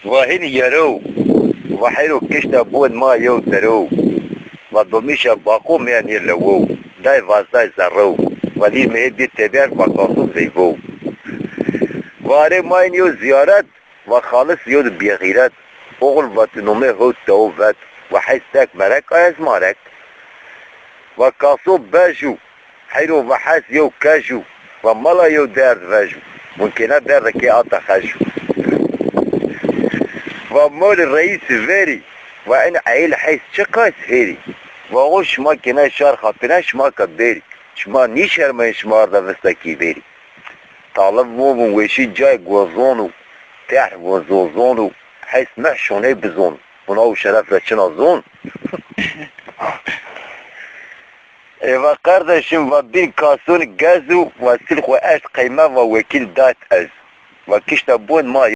وهين يرو وحيرو كشتا بود ما يو درو ودوميشا باقوم يعني لو داي وازاي زرو ولي مهدي تبير وقاصو زيبو واره ماين يو زيارت وخالص يو بيغيرت oğul vatanımı hut doğuvet ve haysek merek ayaz marek ve kasub bejü hayro ve has yo kajü ve mala yo derd vejü mümkine derdeki ata khajü ve mol reis veri ve en ail hays çıkas heri ve o şma kine şar hatine şma kaberi şma nişer men şmar da vestaki beri talab mu veşi cay gozonu تح وزوزون حيث محشوني بزون ونو شرف لچنا زون ايوا قردشم و بين كاسون گازو و سلخ و اش قيمة و وكيل دات از و كشتا بون ما